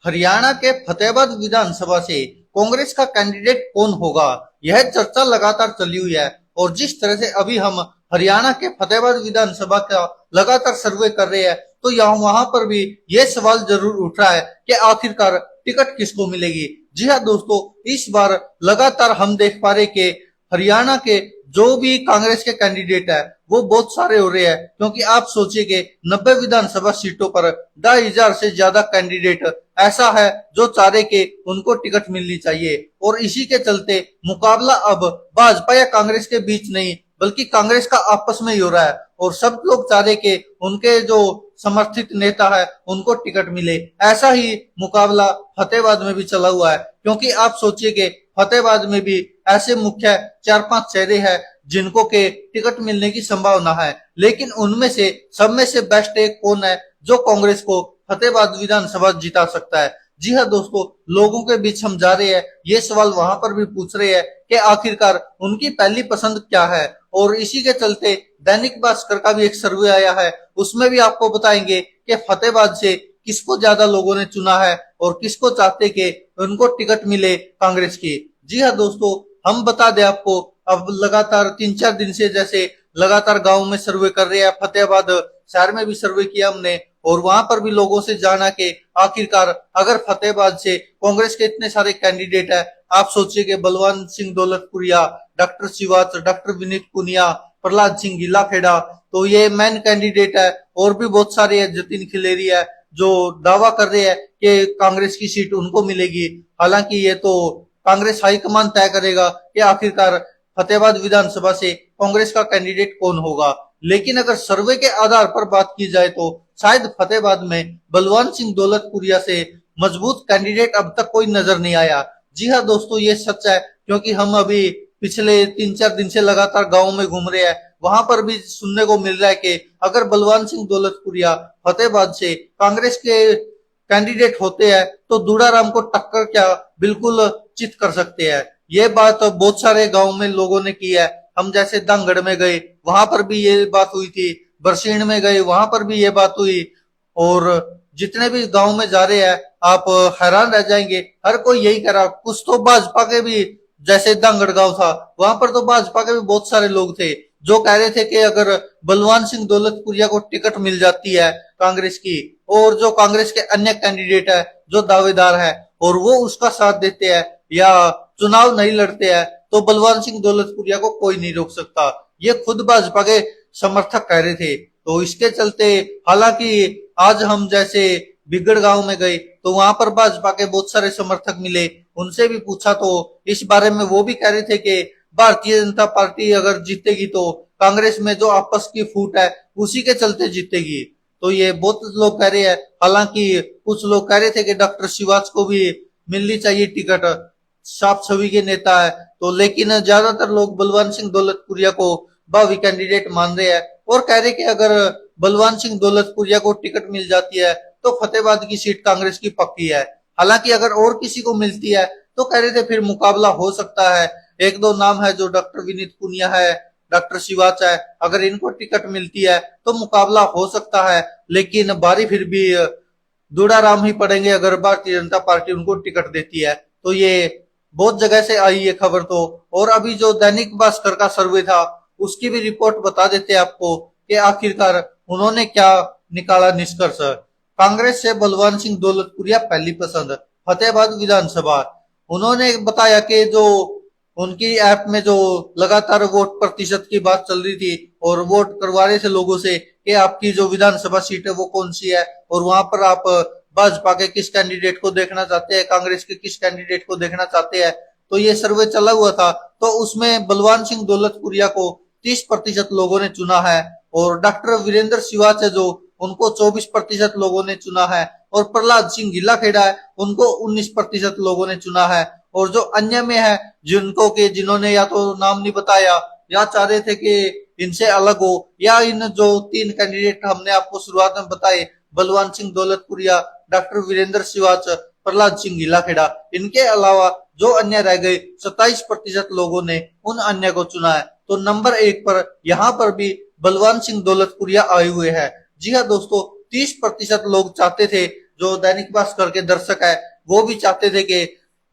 हरियाणा के फतेहाबाद विधानसभा से कांग्रेस का कैंडिडेट कौन होगा, यह चर्चा लगातार चली हुई है। और जिस तरह से अभी हम हरियाणा के फतेहाबाद विधानसभा का लगातार सर्वे कर रहे हैं, तो यहाँ वहां पर भी यह सवाल जरूर उठ रहा है कि आखिरकार टिकट किसको मिलेगी। जी हाँ दोस्तों, इस बार लगातार हम देख पा रहे कि हरियाणा के जो भी कांग्रेस के कैंडिडेट है वो बहुत सारे हो रहे हैं, क्योंकि आप सोचिए कि 90 विधानसभा सीटों पर 2,500 से ज्यादा कैंडिडेट ऐसा है जो चाह रहे कि उनको टिकट मिलनी चाहिए। और इसी के चलते मुकाबला अब भाजपा या कांग्रेस के बीच नहीं बल्कि कांग्रेस का आपस में ही हो रहा है, और सब लोग चाह रहे कि उनके जो समर्थित नेता है उनको टिकट मिले। ऐसा ही मुकाबला फतेहाबाद में भी चला हुआ है, क्योंकि आप सोचिए कि फतेहाबाद में भी ऐसे मुख्य 4-5 चेहरे हैं जिनको के टिकट मिलने की संभावना है, लेकिन उनमें से सब में से बेस्ट एक कौन है जो कांग्रेस को फतेहाबाद विधानसभा जिता सकता है। जी हाँ दोस्तों, लोगों के बीच हम जा रहे हैं, ये सवाल वहां पर भी पूछ रहे हैं कि आखिरकार उनकी पहली पसंद क्या है। और इसी के चलते दैनिक भास्कर का भी एक सर्वे आया है, उसमें भी आपको बताएंगे कि फतेहाबाद से किसको ज्यादा लोगों ने चुना है और किसको चाहते कि उनको टिकट मिले कांग्रेस की। जी हाँ दोस्तों, हम बता दें आपको, अब लगातार 3-4 दिन से जैसे लगातार गांव में सर्वे कर रहे हैं, फतेहाबाद शहर में भी सर्वे किया हमने, और वहां पर भी लोगों से जाना कि आखिरकार अगर फतेहाबाद से कांग्रेस के इतने सारे कैंडिडेट है, आप सोचिए कि बलवान सिंह दौलतपुरिया, डॉक्टर शिवाच, डॉक्टर विनीत पुनिया, प्रहलाद सिंह गिलाखेड़ा, तो ये मेन कैंडिडेट है। और भी बहुत सारे है, जतिन खिलेरी है, जो दावा कर रहे हैं कि कांग्रेस की सीट उनको मिलेगी। हालांकि ये तो कांग्रेस हाईकमान तय करेगा कि आखिरकार फतेहाबाद विधानसभा से कांग्रेस का कैंडिडेट कौन होगा। लेकिन अगर सर्वे के आधार पर बात की जाए तो शायद फतेहाबाद में बलवान सिंह दौलतपुरिया से मजबूत कैंडिडेट अब तक कोई नजर नहीं आया। जी हाँ दोस्तों, ये सच है, क्योंकि हम अभी पिछले 3-4 दिन से लगातार गांव में घूम रहे हैं, वहां पर भी सुनने को मिल रहा है कि अगर बलवान सिंह दौलतपुरिया फतेहाबाद से कांग्रेस के कैंडिडेट होते हैं तो दूड़ाराम को टक्कर क्या बिल्कुल चित कर सकते हैं। ये बात बहुत सारे गांव में लोगों ने की है। हम जैसे दंगड़ में गए, वहां पर भी ये बात हुई थी, बरसीन में गए, वहां पर भी ये बात हुई। और जितने भी गांव में जा रहे हैं, आप हैरान रह जाएंगे, हर कोई यही कह रहा। कुछ तो भाजपा के भी, जैसे दंगड़ गांव था, वहां पर तो भाजपा के भी बहुत सारे लोग थे जो कह रहे थे कि अगर बलवान सिंह दौलतपुरिया को टिकट मिल जाती है कांग्रेस की, और जो कांग्रेस के अन्य कैंडिडेट है जो दावेदार है और वो उसका साथ देते हैं या चुनाव नहीं लड़ते हैं, तो बलवान सिंह दौलतपुरिया को कोई नहीं रोक सकता। ये खुद भाजपा के समर्थक कह रहे थे। तो इसके चलते, हालांकि आज हम जैसे बिगड़ गांव में गए तो वहां पर भाजपा के बहुत सारे समर्थक मिले, उनसे भी पूछा तो इस बारे में वो भी कह रहे थे कि भारतीय जनता पार्टी अगर जीतेगी तो कांग्रेस में जो आपस की फूट है उसी के चलते जीतेगी। तो ये बहुत लोग कह रहे हैं। हालांकि कुछ लोग कह रहे थे कि डॉक्टर शिवाच को भी मिलनी चाहिए टिकट, साफ छवि के नेता है। तो लेकिन ज्यादातर लोग बलवान सिंह दौलतपुरिया को भावी कैंडिडेट मान रहे हैं और कह रहे कि अगर बलवान सिंह दौलतपुरिया को टिकट मिल जाती है तो फतेहाबाद की सीट कांग्रेस की पक्की है। हालांकि अगर और किसी को मिलती है तो कह रहे थे फिर मुकाबला हो सकता है। 1-2 नाम है, जो डॉक्टर विनीत पुनिया है, डॉक्टर शिवाच है, अगर इनको टिकट मिलती है तो मुकाबला हो सकता है। लेकिन बारी फिर भी दूड़ाराम ही पड़ेंगे अगर भारतीय जनता पार्टी उनको टिकट देती है। तो ये बहुत जगह से आई ये खबर। तो और अभी जो दैनिक भास्कर का सर्वे था उसकी भी रिपोर्ट बता देते हैं आपको कि आखिरकार उन्होंने क्या निकाला निष्कर्ष। कांग्रेस से बलवान सिंह दौलतपुरिया पहली पसंद, फतेहाबाद विधानसभा। उन्होंने बताया कि जो उनकी ऐप में जो लगातार वोट प्रतिशत की बात चल रही थी और वोट करवा रहे थे लोगों से कि आपकी जो विधानसभा सीट है वो कौन सी है, और वहां पर आप भाजपा के किस कैंडिडेट को देखना चाहते हैं, कांग्रेस के किस कैंडिडेट को देखना चाहते हैं। तो ये सर्वे चला हुआ था, तो उसमें बलवान सिंह दौलतपुरिया को 30% लोगों ने चुना है, और डॉक्टर वीरेंद्र सिवाच है जो उनको 24% लोगों ने चुना है, और प्रहलाद सिंह गिलाखेड़ा है उनको 19% लोगों ने चुना है। और जो अन्य में है जिनको के जिन्होंने या तो नाम नहीं बताया या चाह रहे थे कि इनसे अलग हो, या इन जो 3 कैंडिडेट हमने आपको शुरुआत में बताए, बलवान सिंह दौलतपुरिया, डॉक्टर वीरेंद्र सिवाच, प्रहलाद सिंह गिलाखेड़ा, इनके अलावा जो अन्य रह गए 27% लोगों ने उन अन्य को चुना है। तो नंबर 1 पर यहाँ पर भी बलवान सिंह दौलतपुरिया आए हुए हैं। जी हाँ दोस्तों, 30% लोग चाहते थे जो दैनिक भास्कर के दर्शक है वो भी चाहते थे कि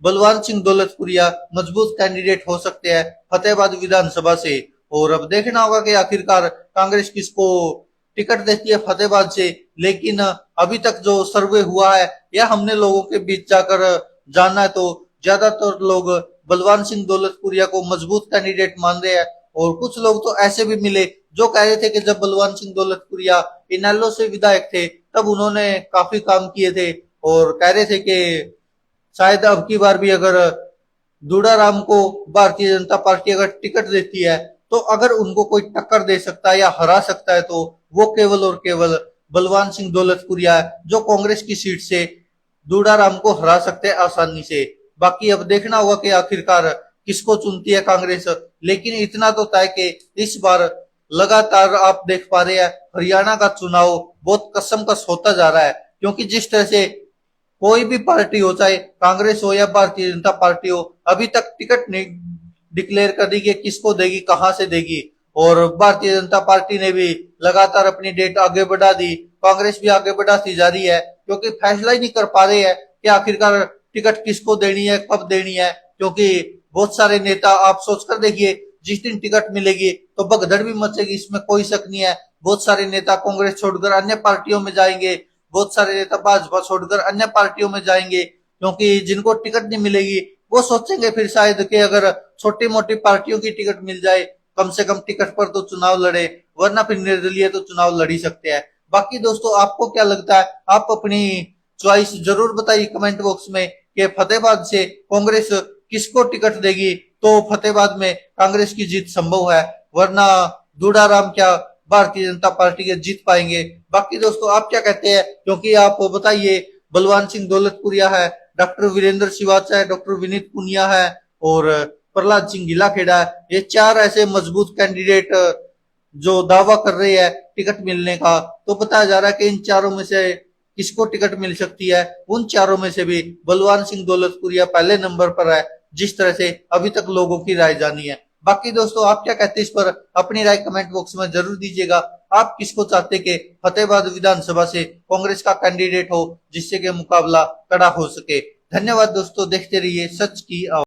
बलवान सिंह दौलतपुरिया मजबूत कैंडिडेट हो सकते हैं फतेहाबाद विधानसभा से। और अब देखना होगा कि आखिरकार कांग्रेस किसको टिकट देती है फतेहाबाद से। लेकिन अभी तक जो सर्वे हुआ है या हमने लोगों के बीच जाकर जाना है तो ज्यादातर लोग बलवान सिंह दौलतपुरिया को मजबूत कैंडिडेट मान रहे हैं। और कुछ लोग तो ऐसे भी मिले जो कह रहे थे कि जब बलवान सिंह दौलतपुरिया इनेलो से विधायक थे तब उन्होंने काफी काम किए थे और कह रहे थे कि शायद अब की बार भी अगर दूडाराम को भारतीय जनता पार्टी अगर टिकट देती है तो अगर उनको कोई टक्कर दे सकता है या हरा सकता है तो वो केवल और केवल बलवान सिंह दौलतपुरिया है जो कांग्रेस की सीट से दूडाराम को हरा सकते हैं आसानी से। बाकी अब देखना होगा कि आखिरकार किसको चुनती है कांग्रेस। लेकिन इतना तो तय कि इस बार लगातार आप देख पा रहे हैं हरियाणा का चुनाव बहुत कसमकस होता जा रहा है, क्योंकि जिस तरह से कोई भी पार्टी हो चाहे कांग्रेस हो या भारतीय जनता पार्टी हो अभी तक टिकट नहीं डिक्लेयर कर दी कि किसको देगी कहां से देगी। और भारतीय जनता पार्टी ने भी लगातार अपनी डेट आगे बढ़ा दी, कांग्रेस भी आगे बढ़ाती जा रही है क्योंकि फैसला ही नहीं कर पा रहे हैं कि आखिरकार टिकट किसको देनी है कब देनी है। क्योंकि बहुत सारे नेता आप सोचकर देखिए जिस दिन टिकट मिलेगी तो भगदड़ भी मचेगी, इसमें कोई शक नहीं है। बहुत सारे नेता कांग्रेस छोड़कर अन्य पार्टियों में जाएंगे, बहुत सारे नेता भाजपा छोड़कर अन्य पार्टियों में जाएंगे, क्योंकि जिनको टिकट नहीं मिलेगी वो सोचेंगे फिर शायद कि अगर छोटी मोटी पार्टियों की टिकट मिल जाए कम से कम टिकट पर तो चुनाव लड़े, वरना फिर निर्दलीय तो चुनाव लड़ ही सकते हैं। बाकी दोस्तों आपको क्या लगता है, आप अपनी चॉइस जरूर बताइए कमेंट बॉक्स में कि फतेहाबाद से कांग्रेस किसको टिकट देगी तो फतेहाबाद में कांग्रेस की जीत संभव है, वरना दूडाराम क्या भारतीय जनता पार्टी के जीत पाएंगे। बाकी दोस्तों आप क्या कहते हैं, क्योंकि आप बताइए बलवान सिंह दौलतपुरिया है, डॉक्टर वीरेंद्र शिवाचा है, डॉक्टर विनीत पुनिया है और प्रहलाद सिंह गिलाखेड़ा है। ये चार ऐसे मजबूत कैंडिडेट जो दावा कर रहे हैं टिकट मिलने का, तो बताया जा रहा है कि इन चारों में से किसको टिकट मिल सकती है। उन चारों में से भी बलवान सिंह दौलतपुरिया पहले नंबर पर है जिस तरह से अभी तक लोगों की राय जानी है। बाकी दोस्तों आप क्या कहते हैं इस पर अपनी राय कमेंट बॉक्स में जरूर दीजिएगा। आप किसको चाहते कि फतेहाबाद विधानसभा से कांग्रेस का कैंडिडेट हो जिससे कि मुकाबला कड़ा हो सके। धन्यवाद दोस्तों, देखते रहिए सच की आवाज।